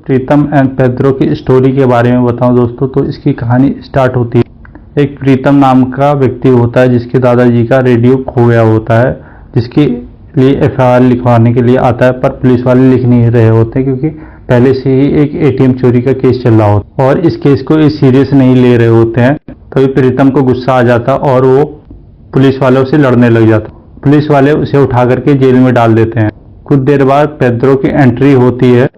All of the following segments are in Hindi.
प्रीतम एंड पेद्रो की स्टोरी के बारे में बताऊं दोस्तों, तो इसकी कहानी स्टार्ट होती है। एक प्रीतम नाम का व्यक्ति होता है जिसके दादाजी का रेडियो खो गया होता है, जिसके लिए एफआईआर लिखवाने के लिए आता है, पर पुलिस वाले लिख नहीं रहे होते क्योंकि पहले से ही एक एटीएम चोरी का केस चल रहा होता है और इस केस को इस सीरियस नहीं ले रहे होते हैं। तभी प्रीतम को गुस्सा आ जाता और वो पुलिस वालों से लड़ने लग जाता। पुलिस वाले उसे उठा करके जेल में डाल देते हैं। कुछ देर बाद पेद्रो की एंट्री होती है,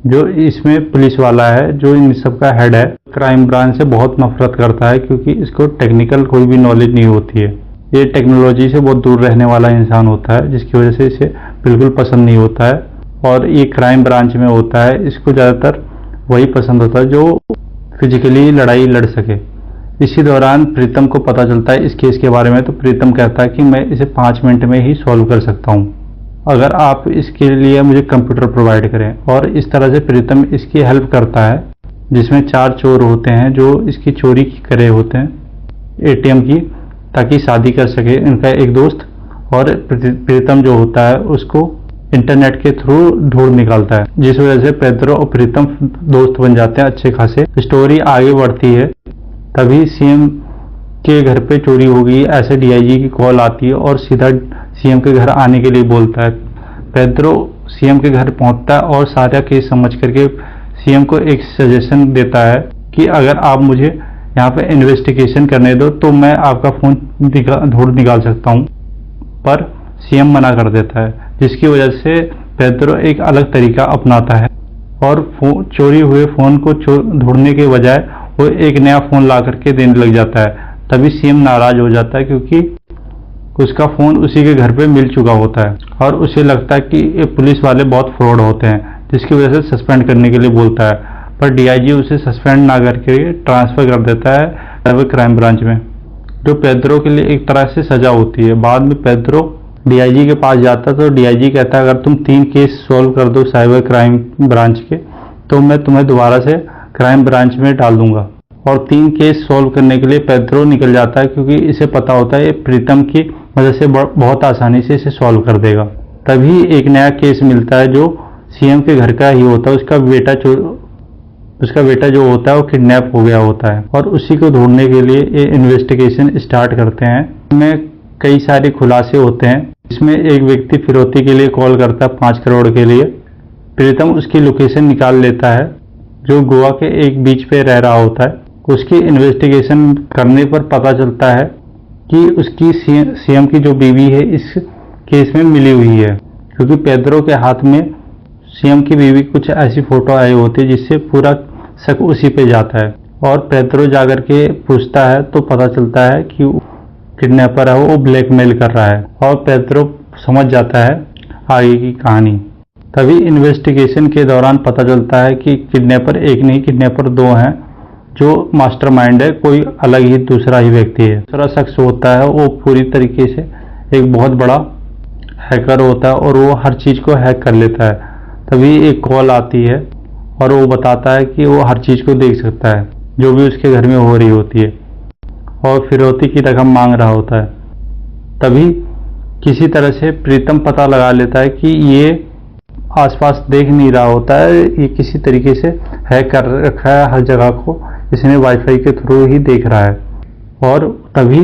जो इसमें पुलिस वाला है, जो इन सब का हेड है। क्राइम ब्रांच से बहुत नफरत करता है क्योंकि इसको टेक्निकल कोई भी नॉलेज नहीं होती है। ये टेक्नोलॉजी से बहुत दूर रहने वाला इंसान होता है, जिसकी वजह से इसे बिल्कुल पसंद नहीं होता है और ये क्राइम ब्रांच में होता है। इसको ज़्यादातर वही पसंद होता है जो फिजिकली लड़ाई लड़ सके। इसी दौरान प्रीतम को पता चलता है इस केस के बारे में, तो प्रीतम कहता है कि मैं इसे 5 मिनट में ही सॉल्व कर सकता हूँ, अगर आप इसके लिए मुझे कंप्यूटर प्रोवाइड करें। और इस तरह से प्रीतम इसकी हेल्प करता है, जिसमें 4 चोर होते हैं जो इसकी चोरी करे होते हैं एटीएम की, ताकि शादी कर सके इनका एक दोस्त। और प्रीतम जो होता है उसको इंटरनेट के थ्रू ढूंढ निकालता है, जिस वजह से पेद्रो और प्रीतम दोस्त बन जाते हैं अच्छे खासे। स्टोरी आगे बढ़ती है, तभी सीएम के घर पे चोरी हो गई ऐसे डीआईजी की कॉल आती है और सीधा सीएम के घर आने के लिए बोलता है। पेद्रो सीएम के घर पहुंचता है और सारा केस समझ करके सीएम को एक सजेशन देता है कि अगर आप मुझे यहाँ पे इन्वेस्टिगेशन करने दो तो मैं आपका फोन ढूंढ निकाल सकता हूँ, पर सीएम मना कर देता है, जिसकी वजह से पेद्रो एक अलग तरीका अपनाता है और चोरी हुए फोन को ढूंढने के बजाय वो एक नया फोन ला करके देने लग जाता है। तभी सीएम नाराज हो जाता है क्योंकि उसका फोन उसी के घर पे मिल चुका होता है और उसे लगता है कि ये पुलिस वाले बहुत फ्रॉड होते हैं, जिसकी वजह से सस्पेंड करने के लिए बोलता है। पर डीआईजी उसे सस्पेंड ना करके ट्रांसफर कर देता है क्राइम ब्रांच में, जो पेद्रो के लिए एक तरह से सजा होती है। बाद में पेद्रो डीआईजी के पास जाता है तो डीआईजी कहता है अगर तुम 3 केस सॉल्व कर दो साइबर क्राइम ब्रांच के, तो मैं तुम्हें दोबारा से क्राइम ब्रांच में डाल दूंगा। और 3 केस सॉल्व करने के लिए पेद्रो निकल जाता है क्योंकि इसे पता होता है ये प्रीतम की मदद से बहुत आसानी से इसे सॉल्व कर देगा। तभी एक नया केस मिलता है जो सीएम के घर का ही होता है। उसका बेटा जो होता है वो किडनैप हो गया होता है और उसी को ढूंढने के लिए ये इन्वेस्टिगेशन स्टार्ट करते हैं। इसमें कई सारे खुलासे होते हैं। इसमें एक व्यक्ति फिरौती के लिए कॉल करता है 5 करोड़ के लिए। प्रीतम उसकी लोकेशन निकाल लेता है, जो गोवा के एक बीच पे रह रहा होता है। उसकी इन्वेस्टिगेशन करने पर पता चलता है कि उसकी सीएम की जो बीवी है इस केस में मिली हुई है, क्योंकि पेद्रो के हाथ में सीएम की बीवी कुछ ऐसी फोटो आई होती है जिससे पूरा शक उसी पे जाता है। और पेद्रो जाकर के पूछता है तो पता चलता है कि किडनैपर है वो ब्लैकमेल कर रहा है और पेद्रो समझ जाता है आगे की कहानी। तभी इन्वेस्टिगेशन के दौरान पता चलता है कि किडनैपर एक नहीं, किडनैपर 2 हैं। जो मास्टरमाइंड है कोई अलग ही दूसरा ही व्यक्ति है। दूसरा शख्स होता है वो पूरी तरीके से एक बहुत बड़ा हैकर होता है और वो हर चीज़ को हैक कर लेता है। तभी एक कॉल आती है और वो बताता है कि वो हर चीज़ को देख सकता है जो भी उसके घर में हो रही होती है और फिरौती की रकम मांग रहा होता है। तभी किसी तरह से प्रीतम पता लगा लेता है कि ये आसपास देख नहीं रहा होता है, ये किसी तरीके से हैक कर रखा है, हर जगह को इसने वाईफाई के थ्रू ही देख रहा है। और तभी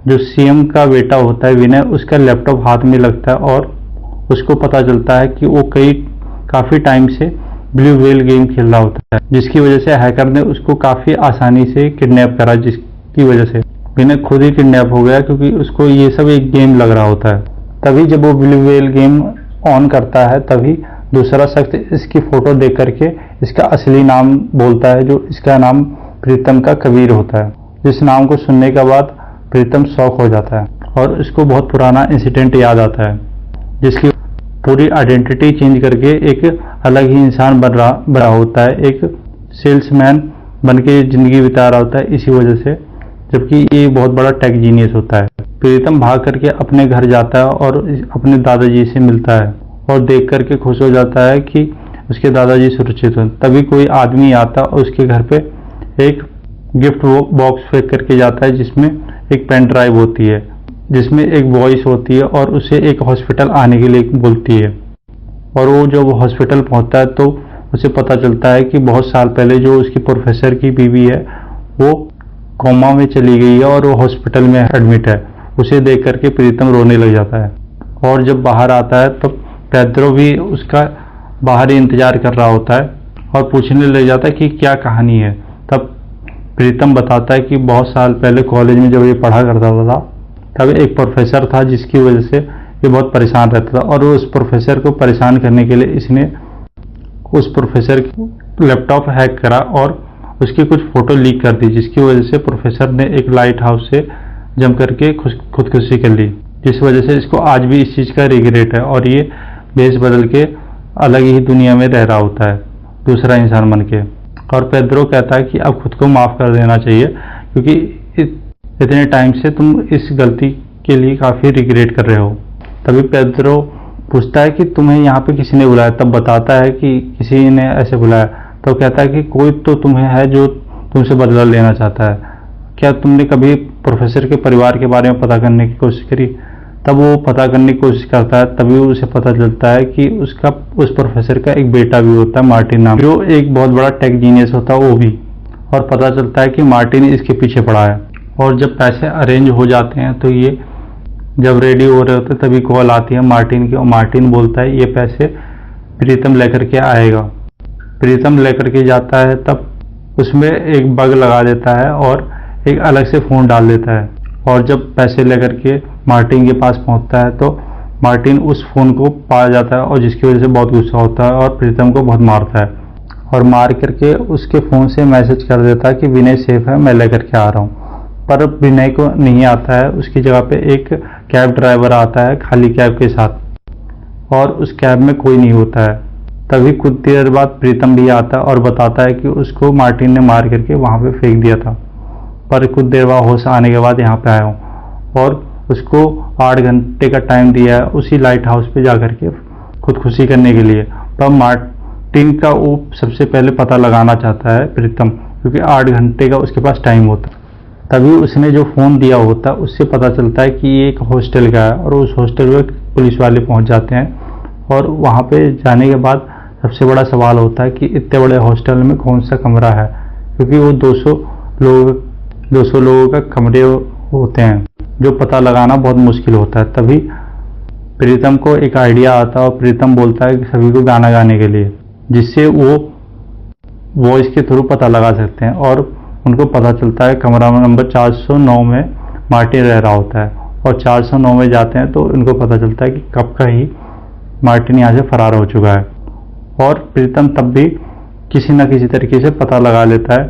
जो सीएम का बेटा होता है विनय, उसका लैपटॉप हाथ में लगता है और उसको पता चलता है कि वो काफ़ी टाइम से ब्लू व्हेल गेम खेल रहा होता है, जिसकी वजह से हैकर ने उसको काफ़ी आसानी से किडनैप करा, जिसकी वजह से विनय खुद ही किडनैप हो गया क्योंकि उसको ये सब एक गेम लग रहा होता है। तभी जब वो ब्लू व्हेल गेम ऑन करता है तभी दूसरा शख्स इसकी फोटो देख करके इसका असली नाम बोलता है, जो इसका नाम प्रीतम का कबीर होता है। इस नाम को सुनने के बाद प्रीतम शॉक हो जाता है और उसको बहुत पुराना इंसिडेंट याद आता है, जिसकी पूरी आइडेंटिटी चेंज करके एक अलग ही इंसान बना होता है, एक सेल्समैन बन के जिंदगी बिता रहा होता है इसी वजह से, जबकि ये बहुत बड़ा टेक जीनियस होता है। प्रीतम भाग करके अपने घर जाता है और अपने दादाजी से मिलता है और देख करके खुश हो जाता है कि उसके दादाजी सुरक्षित हैं। तभी कोई आदमी आता और उसके घर पे एक गिफ्ट बॉक्स फेंक करके जाता है, जिसमें एक पेन ड्राइव होती है, जिसमें एक वॉइस होती है और उसे एक हॉस्पिटल आने के लिए बोलती है। और वो जब हॉस्पिटल पहुंचता है तो उसे पता चलता है कि बहुत साल पहले जो उसकी प्रोफेसर की बीवी है वो कोमा में चली गई है और वो हॉस्पिटल में एडमिट है। उसे देख करके प्रीतम रोने लग जाता है और जब बाहर आता है तब पेड्रो भी उसका बाहर ही इंतजार कर रहा होता है और पूछने लग जाता है कि क्या कहानी है। तब प्रीतम बताता है कि बहुत साल पहले कॉलेज में जब ये पढ़ा करता था तब एक प्रोफेसर था जिसकी वजह से ये बहुत परेशान रहता था और उस प्रोफेसर को परेशान करने के लिए इसने उस प्रोफेसर की लैपटॉप हैक करा और उसकी कुछ फोटो लीक कर दी, जिसकी वजह से प्रोफेसर ने एक लाइट हाउस से जम करके खुदकुशी कर ली, जिस वजह से इसको आज भी इस चीज़ का रिग्रेट है और ये भेष बदल के अलग ही दुनिया में रह रहा होता है दूसरा इंसान बन के। और पेड्रो कहता है कि अब खुद को माफ़ कर देना चाहिए क्योंकि इतने टाइम से तुम इस गलती के लिए काफ़ी रिग्रेट कर रहे हो। तभी पेड्रो पूछता है कि तुम्हें यहाँ पे किसी ने बुलाया, तब बताता है कि किसी ने ऐसे बुलाया। तो कहता है कि कोई तो तुम्हें है जो तुमसे बदला लेना चाहता है, क्या तुमने कभी प्रोफेसर के परिवार के बारे में पता करने की कोशिश करी? तब वो पता करने की कोशिश करता है, तभी उसे पता चलता है कि उस प्रोफेसर का एक बेटा भी होता है मार्टिन नाम, जो एक बहुत बड़ा टेक जीनियस होता है वो भी। और पता चलता है कि मार्टिन इसके पीछे पड़ा है। और जब पैसे अरेंज हो जाते हैं तो ये जब रेडी हो रहे होते हैं तभी कॉल आती है मार्टिन की और मार्टिन बोलता है ये पैसे प्रीतम लेकर के आएगा। प्रीतम लेकर के जाता है तब उसमें एक बग लगा देता है और एक अलग से फ़ोन डाल देता है और जब पैसे लेकर के मार्टिन के पास पहुंचता है तो मार्टिन उस फ़ोन को पा जाता है और जिसकी वजह से बहुत गुस्सा होता है और प्रीतम को बहुत मारता है और मार करके उसके फ़ोन से मैसेज कर देता है कि विनय सेफ है, मैं लेकर के आ रहा हूँ। पर विनय को नहीं आता है, उसकी जगह पे एक कैब ड्राइवर आता है खाली कैब के साथ और उस कैब में कोई नहीं होता है। तभी कुछ देर बाद प्रीतम भी आता है और बताता है कि उसको मार्टिन ने मार करके वहाँ पे फेंक दिया था, पर कुछ देर बाद होश आने के बाद यहाँ पे आया हूँ और उसको 8 घंटे का टाइम दिया है उसी लाइट हाउस पे जा करके खुदकुशी करने के लिए। तब मार्टिन का वो सबसे पहले पता लगाना चाहता है प्रीतम, क्योंकि 8 घंटे का उसके पास टाइम होता है। तभी उसने जो फ़ोन दिया होता है उससे पता चलता है कि ये एक हॉस्टल का है और उस हॉस्टल में पुलिस वाले पहुंच जाते हैं और वहां पे जाने के बाद सबसे बड़ा सवाल होता है कि इतने बड़े हॉस्टल में कौन सा कमरा है, क्योंकि वो 200 लोगों का कमरे होते हैं जो पता लगाना बहुत मुश्किल होता है। तभी प्रीतम को एक आइडिया आता है और प्रीतम बोलता है कि सभी को गाना गाने के लिए, जिससे वो वॉइस के थ्रू पता लगा सकते हैं और उनको पता चलता है कमरा नंबर 409 में मार्टिन रह रहा होता है और 409 में जाते हैं तो उनको पता चलता है कि कब का ही मार्टिन यहाँ से फरार हो चुका है। और प्रीतम तब भी किसी न किसी तरीके से पता लगा लेता है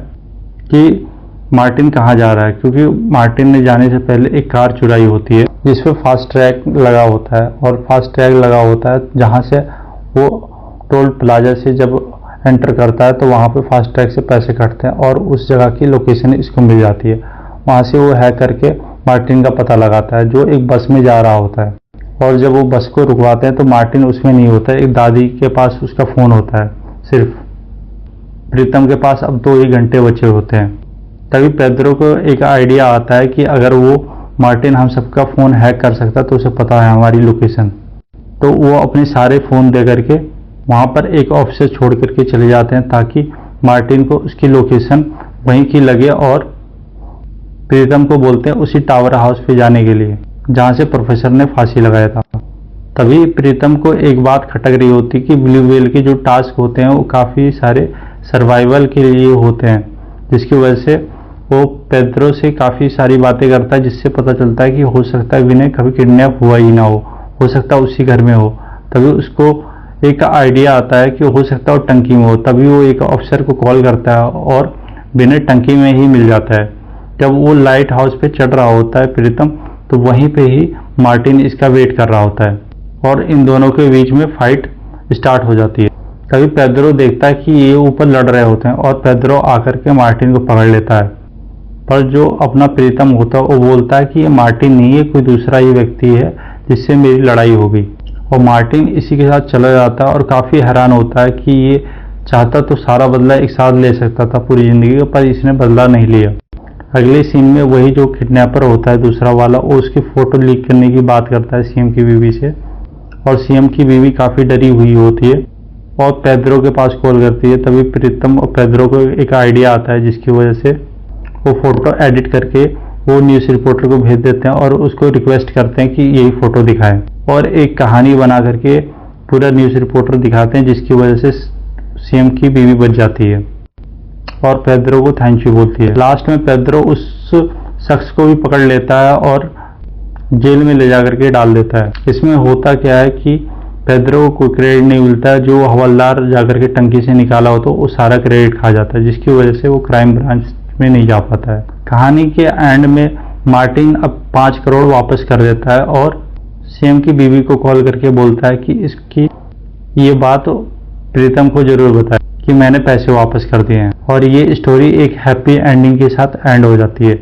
कि मार्टिन कहाँ जा रहा है, क्योंकि मार्टिन ने जाने से पहले एक कार चुराई होती है जिसपे फास्ट ट्रैक लगा होता है और फास्ट ट्रैक लगा होता है जहाँ से वो टोल प्लाजा से जब एंटर करता है तो वहाँ पे फास्ट ट्रैक से पैसे कटते हैं और उस जगह की लोकेशन इसको मिल जाती है। वहाँ से वो हैक करके मार्टिन का पता लगाता है जो एक बस में जा रहा होता है और जब वो बस को रुकवाते हैं तो मार्टिन उसमें नहीं होता है, एक दादी के पास उसका फ़ोन होता है सिर्फ। प्रीतम के पास अब 2 ही घंटे बचे होते हैं। तभी पेड्रो को एक आइडिया आता है कि अगर वो मार्टिन हम सबका फ़ोन हैक कर सकता तो उसे पता है हमारी लोकेशन, तो वो अपने सारे फ़ोन दे करके वहाँ पर एक ऑफिसर छोड़ करके चले जाते हैं ताकि मार्टिन को उसकी लोकेशन वहीं की लगे और प्रीतम को बोलते हैं उसी टावर हाउस पे जाने के लिए जहाँ से प्रोफेसर ने फांसी लगाया था। तभी प्रीतम को एक बात खटक रही होती कि ब्लू व्हेल के जो टास्क होते हैं वो काफ़ी सारे सर्वाइवल के लिए होते हैं, जिसकी वजह से वो पेड्रो से काफ़ी सारी बातें करता है जिससे पता चलता है कि हो सकता है विनय कभी किडनैप हुआ ही ना हो सकता है उसी घर में हो। तभी उसको एक आइडिया आता है कि हो सकता है वो टंकी में हो। तभी वो एक ऑफिसर को कॉल करता है और विनय टंकी में ही मिल जाता है। जब वो लाइट हाउस पे चढ़ रहा होता है प्रीतम तो वहीं पे ही मार्टिन इसका वेट कर रहा होता है और इन दोनों के बीच में फाइट स्टार्ट हो जाती है। तभी पेड्रो देखता है कि ये ऊपर लड़ रहे होते हैं और पेड्रो आकर के मार्टिन को पकड़ लेता है, पर जो अपना प्रीतम होता है वो बोलता है कि ये मार्टिन नहीं है, कोई दूसरा ही व्यक्ति है जिससे मेरी लड़ाई हो गई। और मार्टिन इसी के साथ चला जाता है और काफ़ी हैरान होता है कि ये चाहता तो सारा बदला एक साथ ले सकता था पूरी ज़िंदगी का, पर इसने बदला नहीं लिया। अगले सीन में वही जो किडनैपर होता है दूसरा वाला, वो उसकी फ़ोटो लीक करने की बात करता है सीएम की बीवी से और सीएम की बीवी काफ़ी डरी हुई होती है और पेद्रो के पास कॉल करती है। तभी प्रीतम और पेद्रो को एक आइडिया आता है, जिसकी वजह से वो फोटो एडिट करके वो न्यूज़ रिपोर्टर को भेज देते हैं और उसको रिक्वेस्ट करते हैं कि यही फोटो दिखाएं, और एक कहानी बना करके पूरा न्यूज़ रिपोर्टर दिखाते हैं, जिसकी वजह से सीएम की बीवी बच जाती है और पेद्रो को थैंक यू बोलती है। लास्ट में पेद्रो उस शख्स को भी पकड़ लेता है और जेल में ले जाकर के डाल देता है। इसमें होता क्या है कि पेद्रो को कोई क्रेडिट नहीं मिलता है, जो हवलदार जाकर के टंकी से निकाला हो तो वो सारा क्रेडिट खा जाता है, जिसकी वजह से वो क्राइम ब्रांच में नहीं जा पाता है। कहानी के एंड में मार्टिन अब 5 करोड़ वापस कर देता है और सीएम की बीवी को कॉल करके बोलता है कि इसकी ये बात प्रीतम को जरूर बताए कि मैंने पैसे वापस कर दिए हैं, और ये स्टोरी एक हैप्पी एंडिंग के साथ एंड हो जाती है।